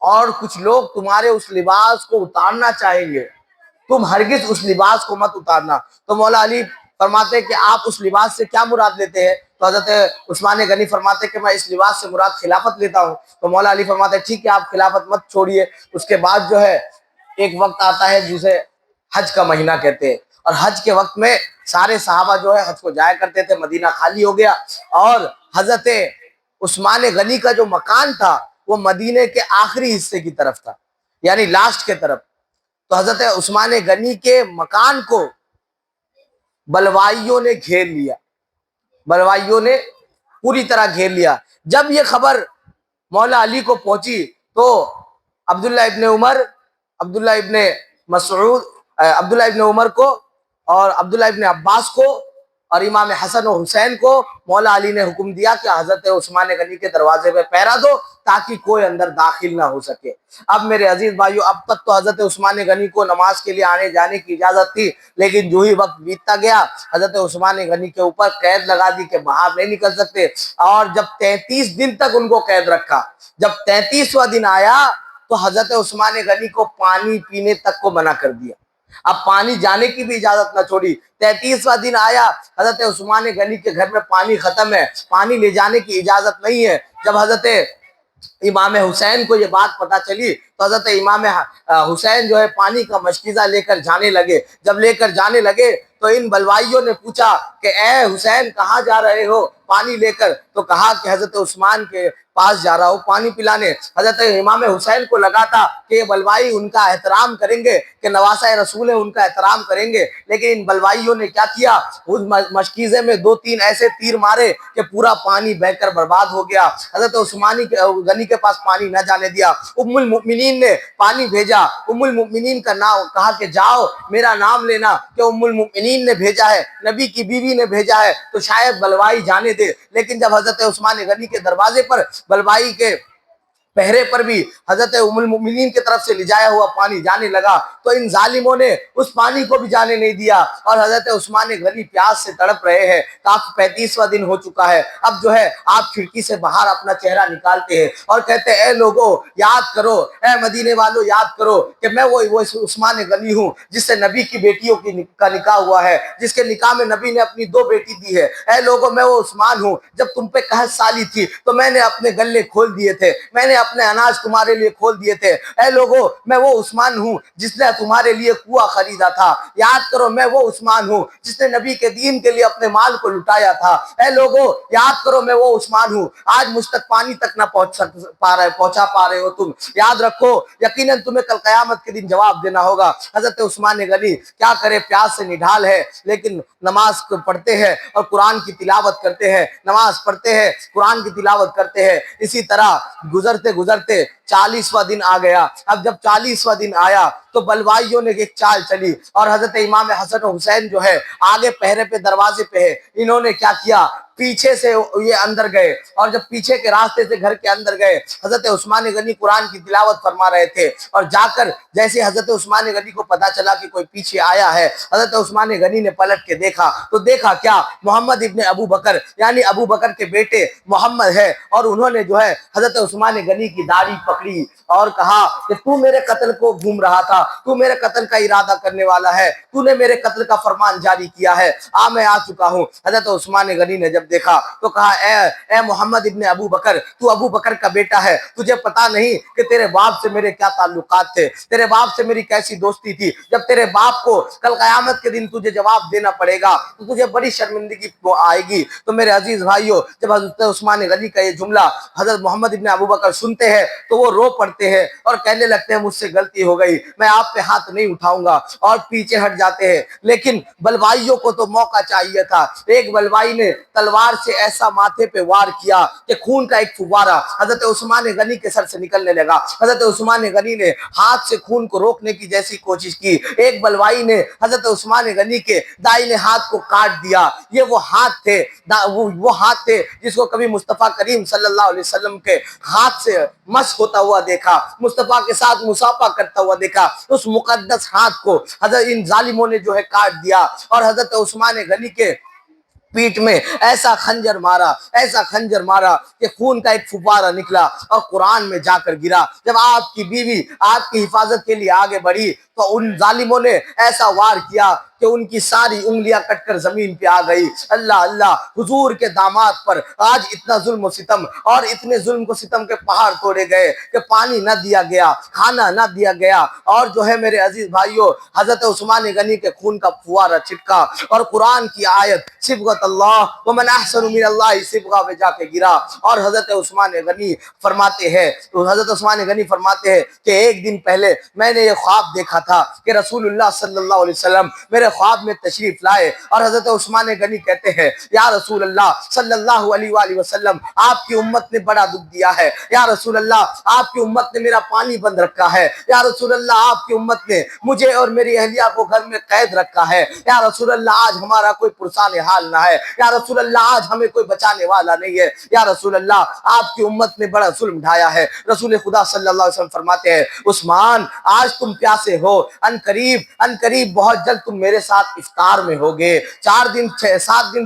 اور کچھ لوگ تمہارے اس لباس کو اتارنا چاہیں گے, تم ہرگز اس لباس کو مت اتارنا. تو مولا علی فرماتے ہیں کہ آپ اس لباس سے کیا مراد لیتے ہیں؟ تو حضرت عثمان غنی فرماتے ہیں کہ میں اس لباس سے مراد خلافت لیتا ہوں. تو مولا علی فرماتے ہیں ٹھیک ہے, آپ خلافت مت چھوڑیے. اس کے بعد جو ہے ایک وقت آتا ہے جسے حج کا مہینہ کہتے ہیں, اور حج کے وقت میں سارے صحابہ جو ہے حج کو جایا کرتے تھے, مدینہ خالی ہو گیا, اور حضرت عثمان غنی کا جو مکان تھا وہ مدینے کے آخری حصے کی طرف تھا, یعنی لاسٹ کے طرف. تو حضرت عثمان غنی کے مکان کو بلوائیوں نے گھیر لیا, بلوائیوں نے پوری طرح گھیر لیا. جب یہ خبر مولا علی کو پہنچی تو عبداللہ ابن عمر, عبداللہ ابن مسعود, عبداللہ ابن عمر کو اور عبداللہ ابن عباس کو اور امام حسن و حسین کو مولا علی نے حکم دیا کہ حضرت عثمان غنی کے دروازے پہ پہرا دو تاکہ کوئی اندر داخل نہ ہو سکے. اب میرے عزیز بھائیو, اب تک تو حضرت عثمان غنی کو نماز کے لیے آنے جانے کی اجازت تھی, لیکن جو ہی وقت بیتتا گیا حضرت عثمان غنی کے اوپر قید لگا دی کہ باہر نہیں نکل سکتے. اور جب 33 دن تک ان کو قید رکھا, جب 33واں دن آیا تو حضرت عثمان غنی کو پانی پینے تک کو منع کر دیا, اب پانی جانے کی بھی اجازت نہ چھوڑی. 33واں دن آیا, حضرت عثمان غنی کے گھر میں پانی ختم ہے, پانی لے جانے کی اجازت نہیں ہے. جب حضرت امام حسین کو یہ بات پتا چلی تو حضرت امام حسین جو ہے پانی کا مشکیزہ لے کر جانے لگے. جب لے کر جانے لگے تو ان بلوائیوں نے پوچھا کہ اے حسین کہاں جا رہے ہو پانی لے کر؟ تو کہا کہ حضرت عثمان کے پاس جا رہا ہوں پانی پلانے. حضرت امام حسین کو لگا تھا کہ یہ بلوائی ان کا احترام کریں گے, کہ نواسہ رسول ہے ان کا احترام کریں گے, لیکن ان بلوائیوں نے کیا کیا, اس مشکیزے میں 2-3 ایسے تیر مارے کہ پورا پانی بہ کر برباد ہو گیا. حضرت عثمان غنی کے پاس پانی نہ جانے دیا. ام المؤمنین نے پانی بھیجا, ام المؤمنین کا نام کہا کہ جاؤ میرا نام لینا کہ ام المؤمنین نے بھیجا ہے, نبی کی بیوی نے بھیجا ہے, تو شاید بلوائی جانے دے. لیکن جب حضرت عثمان غنی کے دروازے پر بلوائی کے پہرے پر بھی حضرت ام المؤمنین کی طرف سے لے جایا ہوا پانی جانے لگا تو ان ظالموں نے اس پانی کو بھی جانے نہیں دیا, اور حضرت عثمان غنی پیاس سے تڑپ رہے ہیں. کافی 35واں دن ہو چکا ہے. اب جو ہے آپ کھڑکی سے باہر اپنا چہرہ نکالتے ہیں اور کہتے ہیں اے لوگوں یاد کرو, اے مدینے والوں یاد کرو کہ میں وہ عثمان غنی ہوں جس سے نبی کی بیٹیوں کا نکاح ہوا ہے, جس کے نکاح میں نبی نے اپنی 2 بیٹی دی ہے. اے لوگوں میں وہ عثمان ہوں, جب تم پہ قحط سالی تھی تو میں نے اپنے گلے کھول دیے تھے, میں نے اپنے اناج تمہارے لیے کھول دیے تھے. اے لوگوں میں وہ عثمان ہوں جس نے تمہارے لیے کنواں خریدا تھا. یاد کرو میں وہ عثمان ہوں جس نے نبی کے دین کے لیے اپنے مال کو لٹایا تھا. اے لوگوں یاد کرو میں وہ عثمان ہوں آج مجھ تک پانی تک نہ پہنچا پا رہے ہو تم. یاد رکھو یقیناً تمہیں کل قیامت کے دن جواب دینا ہوگا. حضرت عثمان غنی کیا کرے پیاس سے نڈھال ہے لیکن نماز پڑھتے ہیں اور قرآن کی تلاوت کرتے ہیں. نماز پڑھتے ہیں قرآن کی تلاوت کرتے ہیں. اسی طرح گزرتے گزرتے 40واں دن آ گیا. اب جب 40واں دن آیا تو بلوائیوں نے ایک چال چلی اور حضرت امام حسن و حسین جو ہے آگے پہرے پہ دروازے پہ ہے. انہوں نے کیا کیا پیچھے سے یہ اندر گئے اور جب پیچھے کے راستے سے گھر کے اندر گئے حضرت عثمان غنی قرآن کی تلاوت فرما رہے تھے. اور جا کر جیسے حضرت عثمان غنی کو پتا چلا کہ کوئی پیچھے آیا ہے حضرت عثمان غنی نے پلٹ کے دیکھا تو دیکھا کیا محمد ابن ابو بکر یعنی ابو بکر کے بیٹے محمد ہے. اور انہوں نے جو ہے حضرت عثمان غنی کی داڑھی پکڑی اور کہا کہ تو میرے قتل کو گھوم رہا تھا, تو میرے قتل کا ارادہ کرنے والا ہے, تو نے میرے قتل کا فرمان جاری کیا ہے, میں آ چکا ہوں. حضرت عثمان غنی نے جب دیکھا تو کہا اے محمد ابن ابو بکر تو ابو بکر کا بیٹا ہے, تجھے پتا نہیں کہ تیرے باپ سے میرے کیا تعلقات تھے, تیرے باپ سے میری کیسی دوستی تھی. جب تیرے باپ کو کل قیامت کے دن تجھے جواب دینا پڑے گا تو تجھے بڑی شرمندگی آئے گی. تو میرے عزیز بھائیو جب حضرت عثمان غنی کا یہ جملہ حضرت محمد ابن ابو بکر سنتے ہیں تو وہ رو پڑتے ہیں اور کہنے لگتے ہیں مجھ سے غلطی ہو گئی, میں آپ پہ ہاتھ نہیں اٹھاؤں گا, اور پیچھے ہٹ جاتے ہیں. لیکن بلوائیوں کو تو موقع چاہیے تھا. ایک بلوائی نے تلوار سے ایسا ماتھے پہ وار کیا کہ خون کا ایک فوارہ حضرت عثمان غنی کے سر سے نکلنے لگا. حضرت عثمان غنی نے ہاتھ سے خون کو روکنے کی جیسی کوشش کی, ایک بلوائی نے حضرت عثمان غنی کے دائیں ہاتھ کو کاٹ دیا. یہ وہ ہاتھ تھے جس کو کبھی مصطفیٰ کریم صلی اللہ علیہ وسلم کے ہاتھ سے مس ہوتا ہوا دیکھا, مصطفیٰ کے ساتھ مصافحہ کرتا ہوا دیکھا. اس مقدس ہاتھ کو حضرت ان ظالموں نے جو ہے کاٹ دیا اور حضرت عثمان غنی کے پیٹ میں ایسا خنجر مارا کہ خون کا ایک فوارہ نکلا اور قرآن میں جا کر گرا. جب آپ کی بیوی آپ کی حفاظت کے لیے آگے بڑھی تو ان ظالموں نے ایسا وار کیا کہ ان کی ساری انگلیاں کٹ کر زمین پہ آ گئی. اللہ اللہ, حضور کے داماد پر آج اتنا ظلم و ستم اور اتنے ظلم و ستم کے پہاڑ توڑے گئے کہ پانی نہ دیا گیا, کھانا نہ دیا گیا, اور جو ہے میرے عزیز بھائیوں حضرت عثمان غنی کے خون کا فوارہ چھٹکا اور قرآن کی آیت صبغت اللہ ومن احسن من اللہ صبغہ میں جا کے گرا. اور حضرت عثمان غنی فرماتے ہیں کہ ایک دن پہلے میں نے یہ خواب دیکھا تھا کہ رسول اللہ صلی اللہ علیہ وسلم میرے خواب میں تشریف لائے اور حضرت عثمان غنی کہتے ہیں یا رسول اللہ صلی اللہ علیہ وآلہ وسلم آپ کی امت نے بڑا دکھ دیا ہے, یا رسول اللہ آپ کی امت نے میرا پانی بند رکھا ہے, یا رسول اللہ آپ کی امت نے مجھے اور میری اہلیہ کو گھر میں قید رکھا ہے, یا رسول اللہ آج ہمارا کوئی پرسان حال نہ ہے, یا رسول اللہ آج ہمیں کوئی بچانے والا نہیں ہے, یا رسول اللہ آپ کی امت نے بڑا ظلم ڈھایا ہے. رسول خدا صلی اللہ علیہ وسلم فرماتے ہیں عثمان آج تم پیاسے ہو, ان قریب بہت جلد تم میرے ساتھ افطار میں ہوگے. 7 دن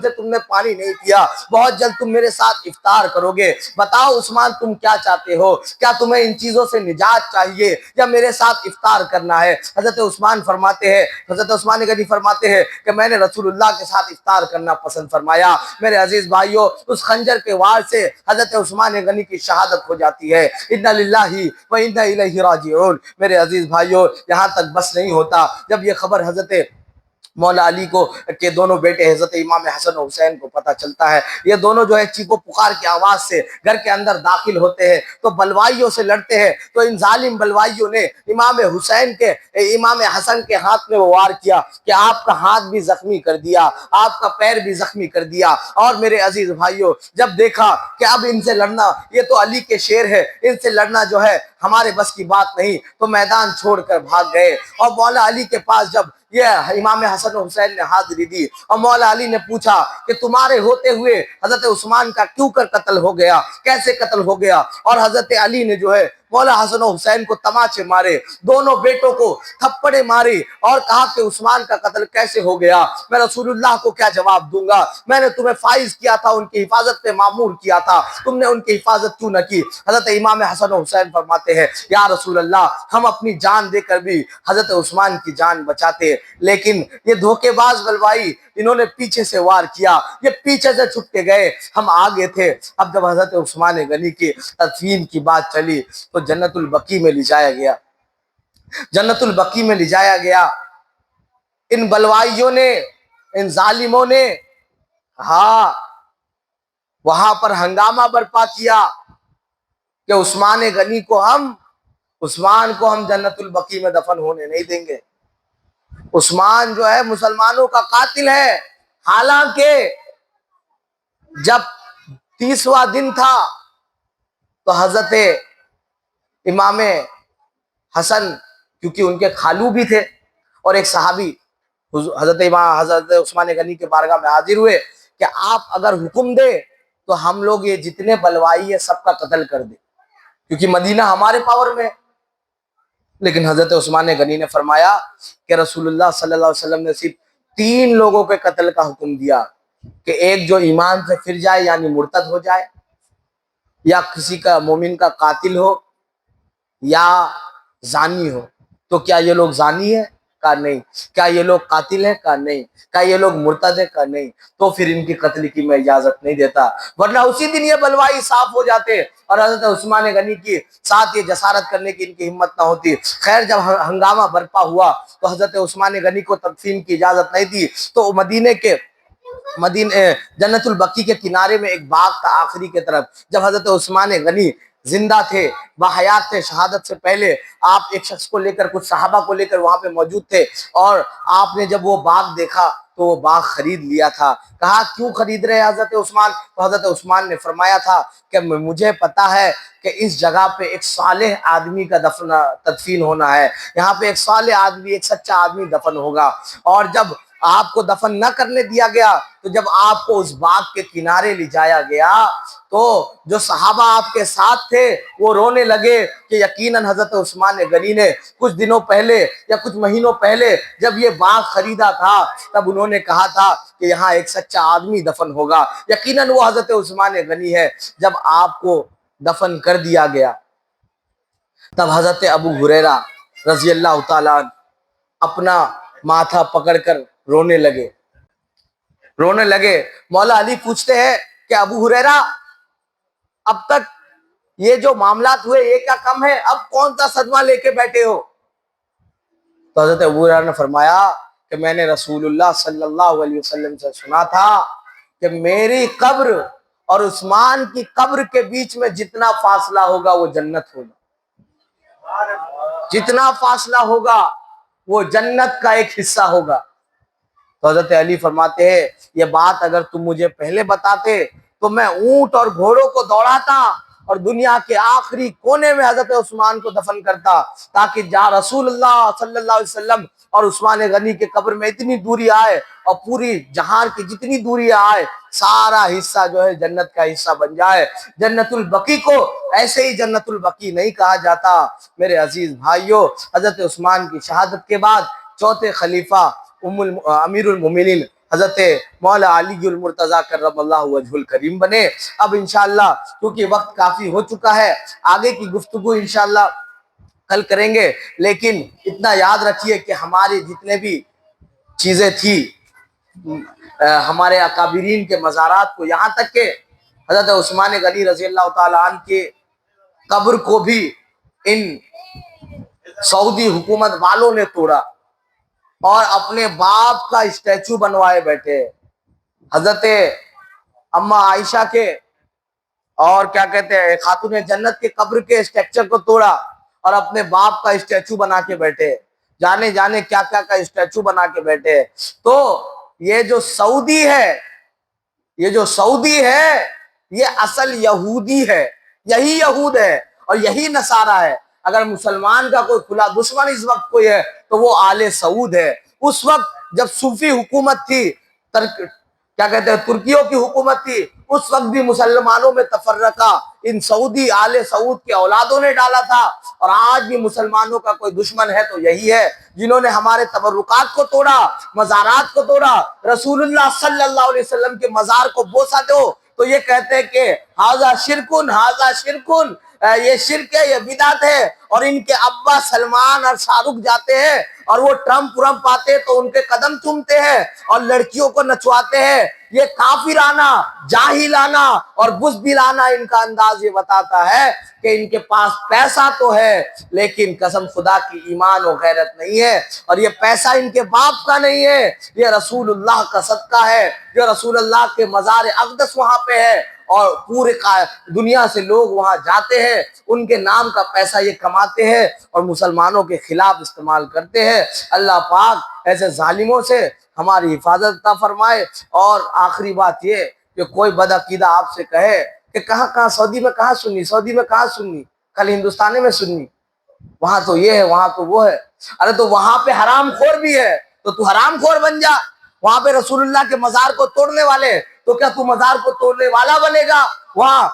سے تم نے پانی نہیں پیا, بہت جلد تم میرے ساتھ افطار کرو گے. بتاؤ عثمان تم کیا چاہتے ہو, کیا تمہیں ان چیزوں سے نجات چاہیے یا میرے ساتھ افطار کرنا ہے؟ حضرت عثمان غنی فرماتے ہیں کہ میں نے رسول اللہ کے ساتھ افطار کرنا پسند فرمایا. میرے عزیز بھائیوں اس خنجر کے وار سے حضرت عثمان غنی کی شہادت ہو جاتی ہے. انا للہ و انا الیہ راجعون. میرے عزیز بھائیوں یہاں تک بس نہیں ہوتا, جب یہ خبر حضرت مولا علی کو کے دونوں بیٹے حضرت امام حسن و حسین کو پتہ چلتا ہے, یہ دونوں جو ہے چیخو پکار کی آواز سے گھر کے اندر داخل ہوتے ہیں تو بلوائیوں سے لڑتے ہیں. تو ان ظالم بلوائیوں نے امام حسن کے ہاتھ میں وار کیا کہ آپ کا ہاتھ بھی زخمی کر دیا, آپ کا پیر بھی زخمی کر دیا. اور میرے عزیز بھائیوں جب دیکھا کہ اب ان سے لڑنا, یہ تو علی کے شیر ہے, ان سے لڑنا جو ہے ہمارے بس کی بات نہیں, تو میدان چھوڑ کر بھاگ گئے. اور مولا علی کے پاس جب یہ امام حسن و حسین نے حاضری دی اور مولا علی نے پوچھا کہ تمہارے ہوتے ہوئے حضرت عثمان کا کیوں کر قتل ہو گیا, کیسے قتل ہو گیا؟ اور حضرت علی نے جو ہے مولا حسن و حسین کو تماچے مارے, دونوں بیٹوں کو تھپڑے مارے اور کہا کہ عثمان کا قتل کیسے ہو گیا؟ میں رسول اللہ کو کیا جواب دوں گا؟ میں نے تمہیں فائز کیا تھا, ان کی حفاظت پہ معمور کیا تھا, تم نے ان کی حفاظت کیوں نہ کی؟ حضرت امام حسن و حسین فرماتے ہیں یا رسول اللہ ہم اپنی جان دے کر بھی حضرت عثمان کی جان بچاتے, لیکن یہ دھوکے باز بلوائی انہوں نے پیچھے سے وار کیا، یہ پیچھے سے چھپ کے گئے، ہم آگے تھے۔ اب جب حضرت عثمان غنی کی تدفین کی بات چلی تو جنت البقیع میں لے جایا گیا، جنت البقیع میں لے جایا گیا۔ ان بلوائیوں نے، ان ظالموں نے وہاں پر ہنگامہ برپا کیا کہ عثمان کو ہم جنت البقیع میں دفن ہونے نہیں دیں گے۔ عثمان جو ہے مسلمانوں کا قاتل ہے، حالانکہ جب 30واں دن تھا تو حضرت امام حسن، کیونکہ ان کے خالو بھی تھے، اور ایک صحابی حضرت عثمان غنی کے بارگاہ میں حاضر ہوئے کہ آپ اگر حکم دے تو ہم لوگ یہ جتنے بلوائی ہے سب کا قتل کر دیں، کیونکہ مدینہ ہمارے پاور میں ہے۔ لیکن حضرت عثمان غنی نے فرمایا کہ رسول اللہ صلی اللہ علیہ وسلم نے صرف 3 لوگوں کے قتل کا حکم دیا، کہ ایک جو ایمان سے پھر جائے یعنی مرتد ہو جائے، یا کسی کا مومن کا قاتل ہو، یا زانی ہو۔ تو کیا یہ لوگ زانی ہیں؟ کہا نہیں۔ کیا یہ لوگ قاتل ہیں؟ کہا نہیں۔ کیا یہ لوگ مرتد ہیں؟ کہا نہیں۔ تو پھر ان کی قتل کی میں اجازت نہیں دیتا، ورنہ اسی دن یہ بلوائی صاف ہو جاتے اور حضرت عثمان غنی کی ساتھ یہ جسارت کرنے کی ان کی ہمت نہ ہوتی۔ خیر جب ہنگامہ برپا ہوا تو حضرت عثمان غنی کو تدفین کی اجازت نہیں دی، تو جنت البقیع کے کنارے میں ایک باغ تھا آخری کے طرف۔ جب حضرت عثمان غنی زندہ تھے، باحیات تھے، شہادت سے پہلے آپ ایک شخص کو لے کر، کچھ صحابہ کو لے کر وہاں پہ موجود تھے، اور آپ نے جب وہ باغ دیکھا تو وہ باغ خرید لیا تھا۔ کہا کیوں خرید رہے حضرت عثمان؟ تو حضرت عثمان نے فرمایا تھا کہ مجھے پتا ہے کہ اس جگہ پہ ایک صالح آدمی کا تدفین ہونا ہے، یہاں پہ ایک صالح آدمی، ایک سچا آدمی دفن ہوگا، اور جب آپ کو دفن نہ کرنے دیا گیا تو جب آپ کو اس باغ کے کنارے لے جایا گیا تو جو صحابہ آپ کے ساتھ تھے وہ رونے لگے کہ یقیناً حضرت عثمان غنی نے کچھ دنوں پہلے یا کچھ مہینوں پہلے جب یہ باغ خریدا تھا تب انہوں نے کہا تھا کہ یہاں ایک سچا آدمی دفن ہوگا، یقیناً وہ حضرت عثمان غنی ہے۔ جب آپ کو دفن کر دیا گیا تب حضرت ابو ہریرہ رضی اللہ تعالیٰ عنہ اپنا ماتھا پکڑ کر رونے لگے۔ مولا علی پوچھتے ہیں کہ ابو ہریرہ اب تک یہ جو معاملات ہوئے یہ کیا کم ہے، اب کون سا صدمہ لے کے بیٹھے ہو؟ تو حضرت ابو ہریرہ نے فرمایا کہ میں نے رسول اللہ صلی اللہ علیہ وسلم سے سنا تھا کہ میری قبر اور عثمان کی قبر کے بیچ میں جتنا فاصلہ ہوگا وہ جنت ہوگا، جتنا فاصلہ ہوگا وہ جنت کا ایک حصہ ہوگا۔ تو حضرت علی فرماتے ہیں یہ بات اگر تم مجھے پہلے بتاتے تو میں اونٹ اور گھوڑوں کو دوڑاتا اور دنیا کے آخری کونے میں حضرت عثمان کو دفن کرتا، تاکہ جہاں رسول اللہ صلی اللہ علیہ وسلم اور عثمان غنی کے قبر میں اتنی دوری آئے اور پوری جہان کی جتنی دوری آئے سارا حصہ جو ہے جنت کا حصہ بن جائے۔ جنت البقیع کو ایسے ہی جنت البقیع نہیں کہا جاتا۔ میرے عزیز بھائیوں، حضرت عثمان کی شہادت کے بعد چوتھے خلیفہ امیر المومنین حضرت مولا علی المرتضیٰ کرم اللہ وجہ الکریم بنے۔ اب انشاءاللہ کیونکہ وقت کافی ہو چکا ہے، آگے کی گفتگو انشاءاللہ کل کریں گے، لیکن اتنا یاد رکھیے کہ ہماری جتنے بھی چیزیں تھی ہمارے اکابرین کے مزارات کو، یہاں تک کہ حضرت عثمان غنی رضی اللہ تعالیٰ عنہ کے قبر کو بھی ان سعودی حکومت والوں نے توڑا اور اپنے باپ کا اسٹیچو بنوائے بیٹھے۔ حضرت اماں عائشہ کے اور کیا کہتے ہیں خاتون جنت کے قبر کے اسٹرکچر کو توڑا اور اپنے باپ کا اسٹیچو بنا کے بیٹھے، جانے کیا کیا کا اسٹیچو بنا کے بیٹھے۔ تو یہ جو سعودی ہے یہ اصل یہودی ہے، یہی یہود ہے اور یہی نصارہ ہے۔ اگر مسلمان کا کوئی کھلا دشمن اس وقت کوئی ہے تو وہ آل سعود ہے۔ اس وقت جب صوفی حکومت تھی، کیا کہتے ہیں ترکیوں کی حکومت تھی، اس وقت بھی مسلمانوں میں تفرقہ ان سعودی آل سعود کے اولادوں نے ڈالا تھا، اور آج بھی مسلمانوں کا کوئی دشمن ہے تو یہی ہے جنہوں نے ہمارے تبرکات کو توڑا، مزارات کو توڑا۔ رسول اللہ صلی اللہ علیہ وسلم کے مزار کو بوسہ دو تو یہ کہتے ہیں کہ ھذا شرکن، ھذا شرکن، یہ شرک ہے، یہ بدعت ہے۔ اور ان کے ابا سلمان اور شاہ رخ جاتے ہیں اور وہ ٹرمپ پاتے تو ان کے قدم چومتے ہیں اور لڑکیوں کو نچواتے ہیں۔ یہ کافرانہ، جاہلانہ اور بزدلانہ ان کا انداز یہ بتاتا ہے کہ ان کے پاس پیسہ تو ہے لیکن قسم خدا کی ایمان و غیرت نہیں ہے، اور یہ پیسہ ان کے باپ کا نہیں ہے، یہ رسول اللہ کا صدقہ ہے، جو رسول اللہ کے مزار اقدس وہاں پہ ہے اور پورے دنیا سے لوگ وہاں جاتے ہیں، ان کے نام کا پیسہ یہ کماتے ہیں اور مسلمانوں کے خلاف استعمال کرتے ہیں۔ اللہ پاک ایسے ظالموں سے ہماری حفاظت عطا فرمائے۔ اور آخری بات یہ کہ کوئی بدعقیدہ آپ سے کہے کہ کہاں سعودی میں کہاں سنی، سعودی میں کہاں سنی، کل ہندوستان میں سنی، وہاں تو یہ ہے، وہاں تو وہ ہے۔ ارے تو وہاں پہ حرام خور بھی ہے تو تو حرام خور بن جا۔ وہاں پہ رسول اللہ کے مزار کو توڑنے والے، تو کیا تو مزار کو توڑنے والا بنے گا؟ وہاں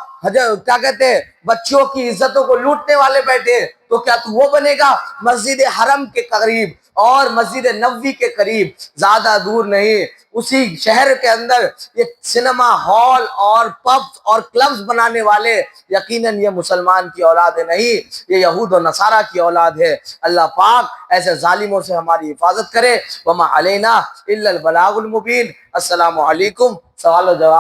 کیا کہتے ہیں، بچیوں کی عزتوں کو لوٹنے والے بیٹھے، تو کیا تو وہ بنے گا؟ مسجد حرم کے قریب اور مسجد نبوی کے قریب، زیادہ دور نہیں، اسی شہر کے اندر یہ سنیما ہال اور پبز اور کلبز بنانے والے یقیناً یہ مسلمان کی اولاد نہیں، یہ یہود و نصارہ کی اولاد ہے۔ اللہ پاک ایسے ظالموں سے ہماری حفاظت کرے۔ وما علینا الا البلاغ المبین۔ السلام علیکم۔ سوال و جواب